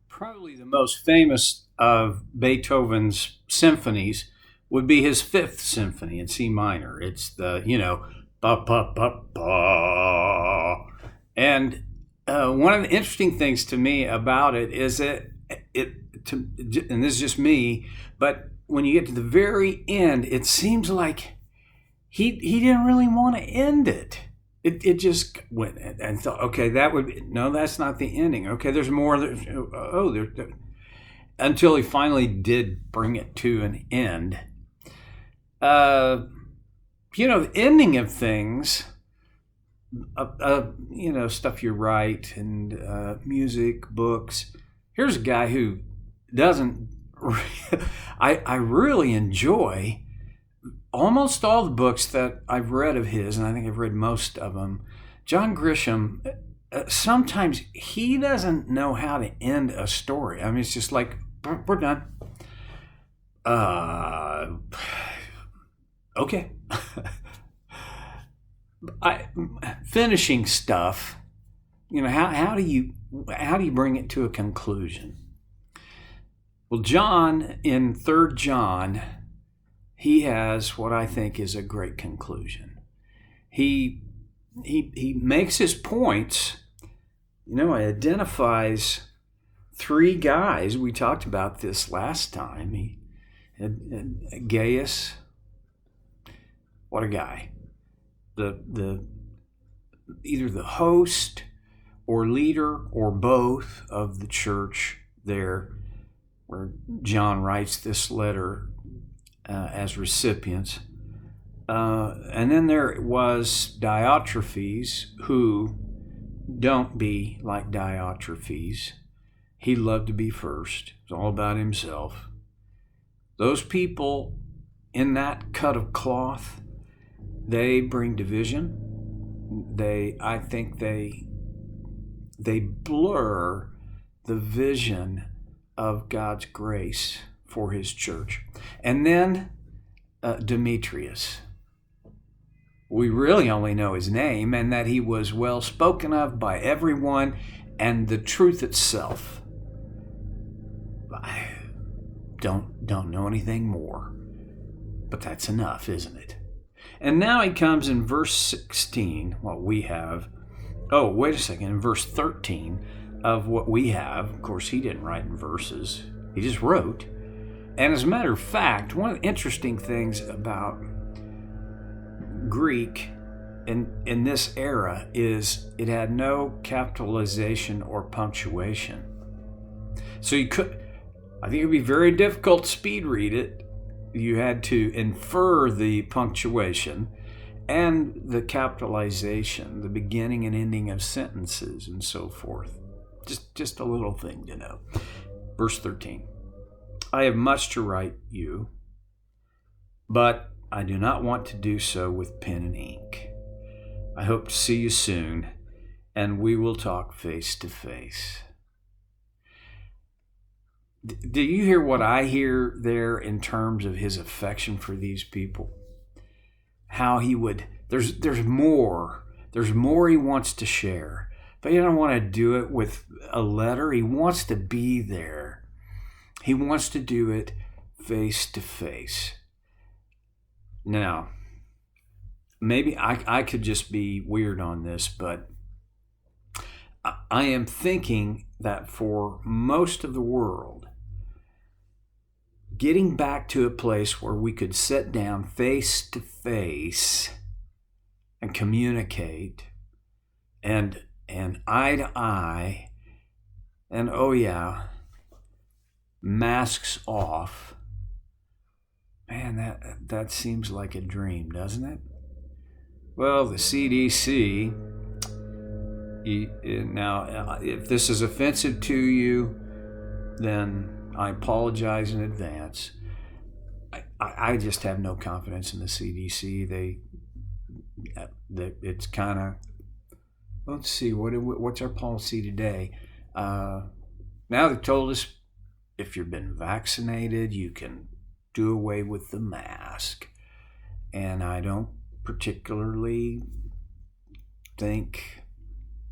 Probably the most famous of Beethoven's symphonies would be his Fifth Symphony in C minor. It's the ba ba ba ba. And one of the interesting things to me about it is that and this is just me, but when you get to the very end, it seems like he didn't really want to end it. It just went and thought, okay, that would be, no, that's not the ending. Okay, there's more. Until he finally did bring it to an end. Uh, the ending of things, stuff you write and music, books. Here's a guy who doesn't. I really enjoy almost all the books that I've read of his, and I think I've read most of them. John Grisham, sometimes he doesn't know how to end a story. I mean, it's just like, we're done. Uh, okay. Finishing stuff. How do you bring it to a conclusion? Well, John in 3rd John, he has what I think is a great conclusion. He makes his points. He identifies 3 guys. We talked about this last time. He had Gaius. What a guy. The either the host or leader or both of the church there, where John writes this letter as recipients. And then there was Diotrephes, who don't be like Diotrephes. He loved to be first. It's all about himself. Those people in that cut of cloth, they bring division. I think they blur the vision of God's grace for his church. And then Demetrius. We really only know his name and that he was well spoken of by everyone, and the truth itself. I don't know anything more. But that's enough, isn't it? And now he comes in verse 16, what we have. Oh, wait a second, in verse 13 of what we have. Of course, he didn't write in verses. He just wrote. And as a matter of fact, one of the interesting things about Greek in this era is it had no capitalization or punctuation. So I think it would be very difficult to speed read it. You had to infer the punctuation and the capitalization, the beginning and ending of sentences and so forth. Just a little thing to know. Verse 13. I have much to write you, but I do not want to do so with pen and ink. I hope to see you soon, and we will talk face to face. Do you hear what I hear there in terms of his affection for these people? How he would, there's more he wants to share, but he don't want to do it with a letter. He wants to be there. He wants to do it face to face. Now, maybe I could just be weird on this, but I am thinking that for most of the world, getting back to a place where we could sit down face to face and communicate and eye to eye, and oh yeah, masks off. Man, that seems like a dream, doesn't it? Well, the CDC, now, if this is offensive to you, then I apologize in advance. I just have no confidence in the CDC. It's kind of, let's see, what's our policy today? Now they've told us if you've been vaccinated, you can do away with the mask. And I don't particularly think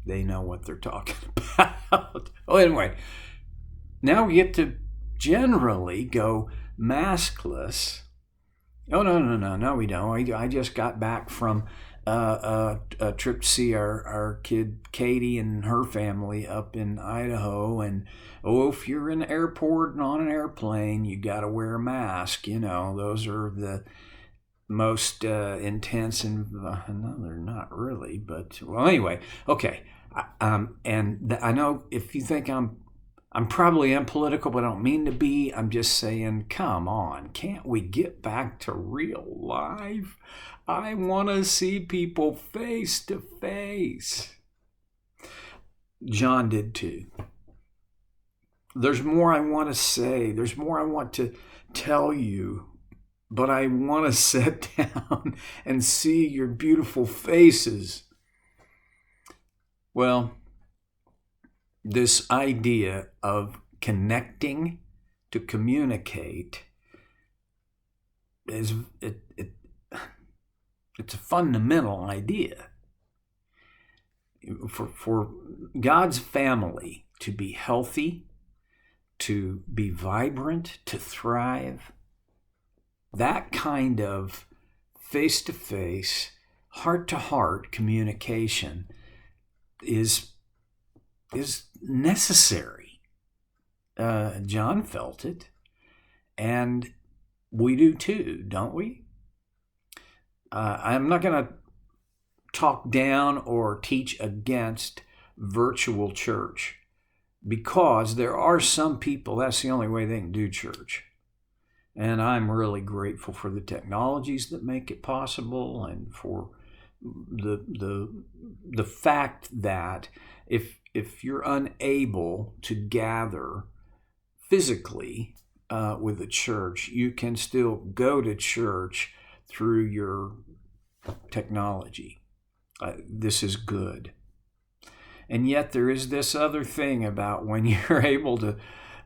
they know what they're talking about. Oh, anyway, Now we get to generally go maskless. Oh, no, we don't. I just got back from a trip to see our kid Katie and her family up in Idaho. And, if you're in the airport and on an airplane, you got to wear a mask. Those are the most intense, and no, they're not really. But, well, anyway, okay. I know if you think I'm probably unpolitical, but I don't mean to be. I'm just saying, come on, can't we get back to real life? I want to see people face to face. John did too. There's more I want to say. There's more I want to tell you, but I want to sit down and see your beautiful faces. Well, this idea of connecting to communicate it's a fundamental idea. For God's family to be healthy, to be vibrant, to thrive, that kind of face-to-face, heart-to-heart communication is necessary. John felt it, and we do too, don't we? I'm not going to talk down or teach against virtual church, because there are some people, that's the only way they can do church. And I'm really grateful for the technologies that make it possible, and for the fact that if you're unable to gather physically with the church, you can still go to church through your technology. This is good. And yet there is this other thing about when you're able to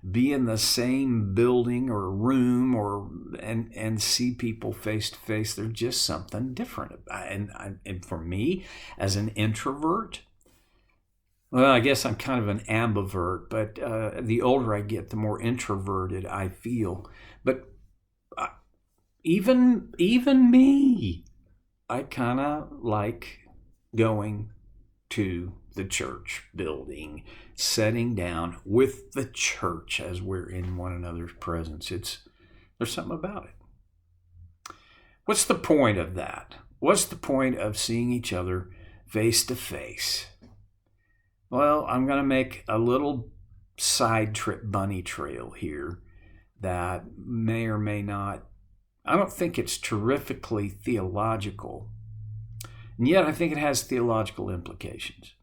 be in the same building or room and see people face to face. There's just something different. And for me, as an introvert, well, I guess I'm kind of an ambivert, but the older I get, the more introverted I feel. But even me, I kind of like going to the church building, sitting down with the church as we're in one another's presence. There's something about it. What's the point of that? What's the point of seeing each other face to face? Well, I'm going to make a little side trip bunny trail here that may or may not, I don't think it's terrifically theological, and yet I think it has theological implications.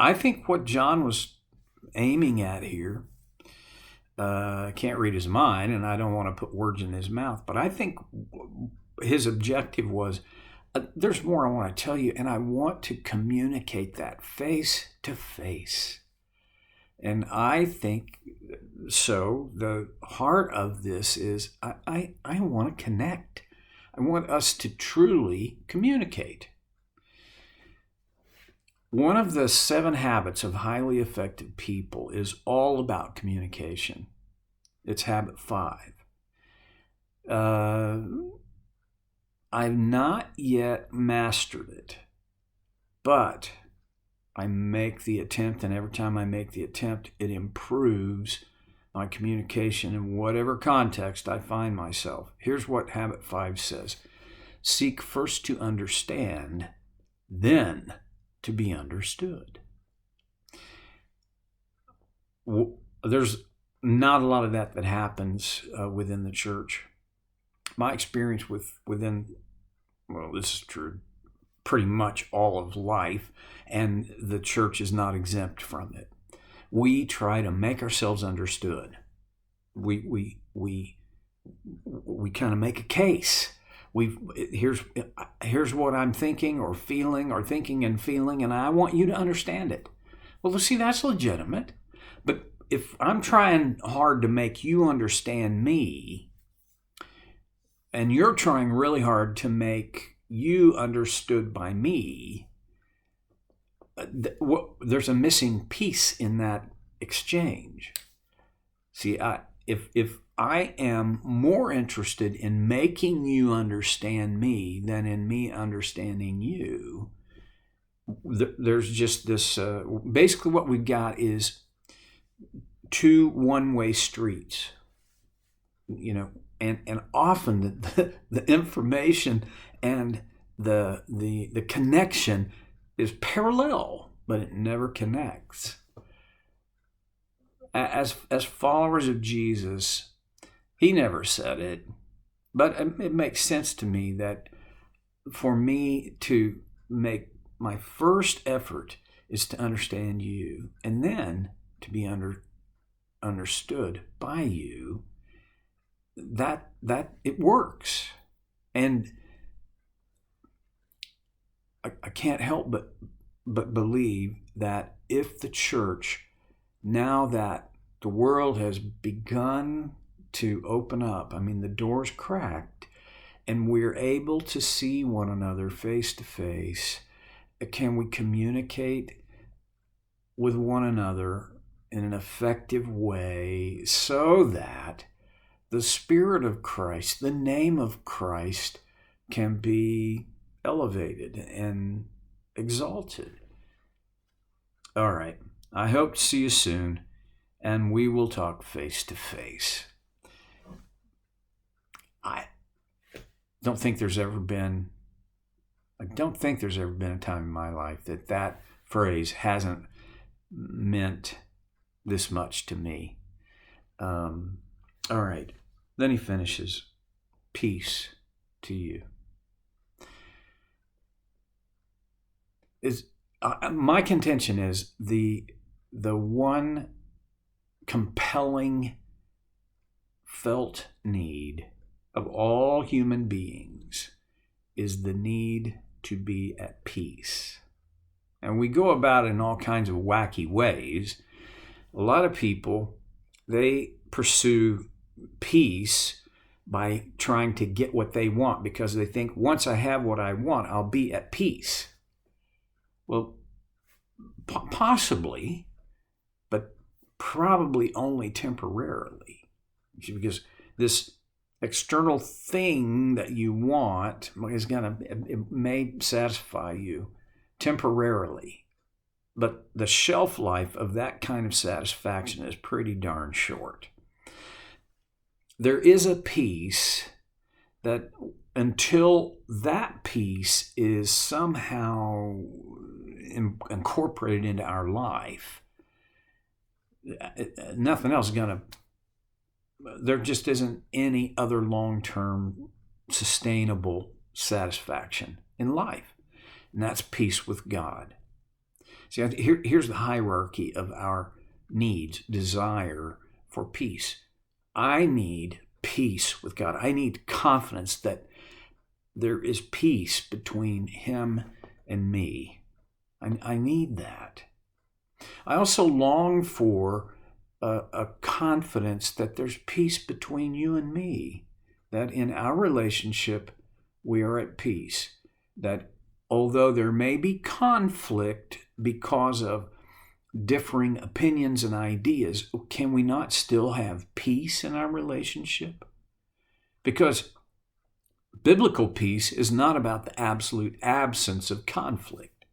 I think what John was aiming at here, I can't read his mind, and I don't want to put words in his mouth, but I think his objective was, there's more I want to tell you, and I want to communicate that face to face. And I think so. The heart of this is I want to connect. I want us to truly communicate. One of the 7 habits of highly effective people is all about communication. It's habit 5. I've not yet mastered it, but I make the attempt, and every time I make the attempt, it improves my communication in whatever context I find myself. Here's what habit 5 says. Seek first to understand, then to be understood. There's not a lot of that happens within the church. My experience within, well, this is true, pretty much all of life, and the church is not exempt from it. We try to make ourselves understood. We kind of make a case. Here's what I'm thinking or feeling, or thinking and feeling, and I want you to understand it. Well, see, that's legitimate. But if I'm trying hard to make you understand me, and you're trying really hard to make you understood by me, there's a missing piece in that exchange. See, if I am more interested in making you understand me than in me understanding you, there's just this, basically what we've got is two one-way streets, and often the information and the connection is parallel, but it never connects. As followers of Jesus, he never said it, but it makes sense to me that for me to make my first effort is to understand you, and then to be understood by you. That it works, and I can't help but believe that if the church, now that the world has begun to open up, the door's cracked, and we're able to see one another face to face, can we communicate with one another in an effective way so that the Spirit of Christ, the name of Christ, can be elevated and exalted? All right. I hope to see you soon, and we will talk face to face. I don't think there's ever been a time in my life that phrase hasn't meant this much to me. All right. Then he finishes, peace to you. My contention is the one compelling felt need of all human beings is the need to be at peace. And we go about it in all kinds of wacky ways. A lot of people, they pursue peace by trying to get what they want because they think once I have what I want, I'll be at peace. Well, possibly, but probably only temporarily, because this external thing that you want it may satisfy you temporarily, but the shelf life of that kind of satisfaction is pretty darn short. There is a peace that until that peace is somehow incorporated into our life, nothing else is there just isn't any other long-term sustainable satisfaction in life. And that's peace with God. See, here's the hierarchy of our needs, desire for peace. I need peace with God. I need confidence that there is peace between him and me. I need that. I also long for a confidence that there's peace between you and me, that in our relationship we are at peace, that although there may be conflict because of differing opinions and ideas, can we not still have peace in our relationship? Because biblical peace is not about the absolute absence of conflict.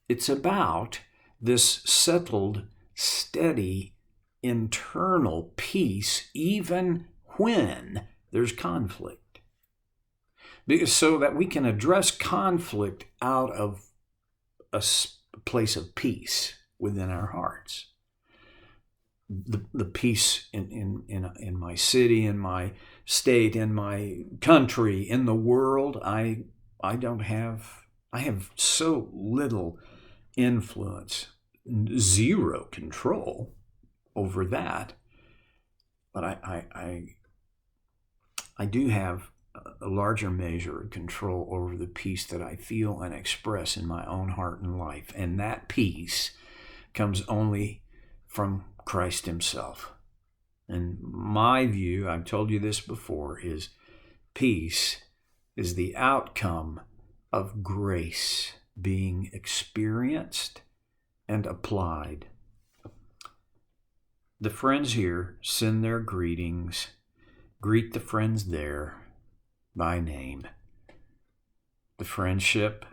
It's about this settled, steady, internal peace even when there's conflict. So that we can address conflict out of a place of peace within our hearts. The peace in my city, in my state, in my country, in the world, I have so little influence, zero control over that. But I do have a larger measure of control over the peace that I feel and express in my own heart and life. And that peace comes only from Christ himself. And my view, I've told you this before, is peace is the outcome of grace being experienced and applied. The friends here send their greetings. Greet the friends there by name. The friendship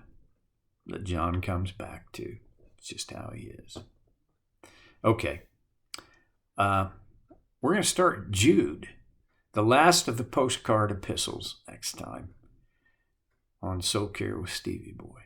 that John comes back to. It's just how he is. Okay. We're going to start Jude, the last of the postcard epistles, next time on So Care with Stevie Boy.